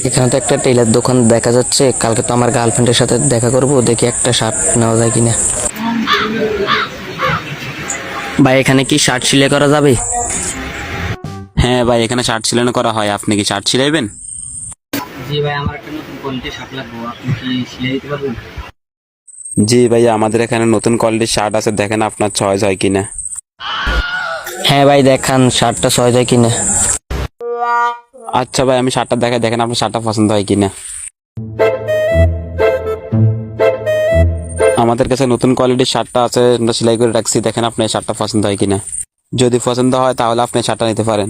এখানে তো একটা টেইলার দোকান দেখা যাচ্ছে, কালকে তো আমার গার্লফ্রেন্ডের সাথে দেখা করব, দেখি একটা শার্ট নেওয়া যায় কিনা। ভাই এখানে কি শার্ট সেলাই করা যাবে? হ্যাঁ ভাই, এখানে শার্ট সিলানো করা হয়। আপনি কি শার্ট সিলাইবেন? জি ভাই, আমার একটা নতুন কোয়ালিটির শার্ট লাগবে, আপনি কি সেলাই দিতে পারবেন? জি ভাইয়া, আমাদের এখানে নতুন কোয়ালিটির শার্ট আছে, দেখেন আপনার চয়েস হয় কিনা। হ্যাঁ ভাই, দেখান শার্টটা সহজ হয় কিনা। আচ্ছা ভাই, আমি শার্টটা দেখাই, দেখেন আপনার শার্টটা পছন্দ হয় কিনা। আমাদের কাছে নতুন কোয়ালিটির শার্টটা আছে, আমরা সেলাই করে রাখছি, দেখেন আপনার এই শার্টটা পছন্দ হয় কিনা। যদি পছন্দ হয় তাহলে আপনি শার্টটা নিতে পারেন।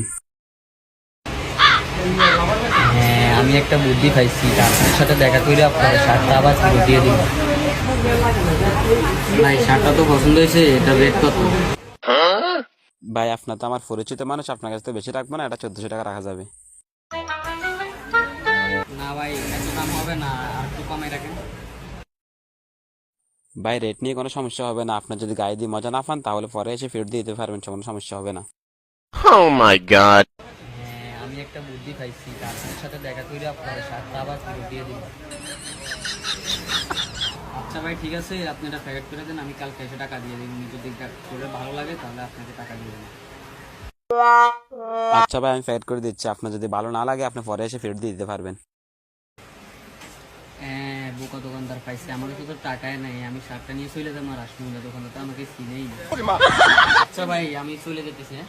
হ্যাঁ, আমি একটা বুদ্ধি পাইছি, গার্লফ্রেন্ডের সাথে দেখা করে আপনার শার্টটা আবার ফেরত দিয়ে দিব। ভাই শার্টটা তো পছন্দ হয়েছে, এটা রেট কত? ভাই আপনার তো আমার পরিচিত মানুষ, আপনার কাছে তো বেশি রাখবো না, এটা 1400 টাকা রাখা যাবে। না ভাই, এত দাম হবে না, আর একটু কমাই রাখেন। ভাই রেট নিয়ে কোনো সমস্যা হবে না, আপনার যদি গায়ে দিয়ে মজা না পান তাহলে পরে এসে ফেরত দিয়ে দিতে পারবেন, কোনো সমস্যা হবে না। Oh my god. হ্যাঁ, আমি একটা বুদ্ধি পাইছি, গার্লফ্রেন্ডের সাথে দেখা করে আপনার শার্টটা আবার ফেরত দিয়ে দিব। আচ্ছা ভাই ঠিক আছে, আপনি এটা প্যাকেট করে দেন, আমি কালকে এসে টাকা দিয়ে দিন। যদি করে ভালো লাগে তাহলে আপনাকে টাকা দিয়ে দেবেন। আচ্ছা ভাই, আমি প্যাকেট করে দিচ্ছি, আপনার যদি ভালো না লাগে আপনি পরে এসে ফেরত দিয়ে দিতে পারবেন। হ্যাঁ, বোকা দোকানদার পাইছে, আমার কাছে তো টাকাই নাই, আমি শার্টটা নিয়ে চলে যাবো, আর আসমুল্লা দোকানদার তো আমাকে চিনেই না। আচ্ছা ভাই, আমি চলে যেতেছি। হ্যাঁ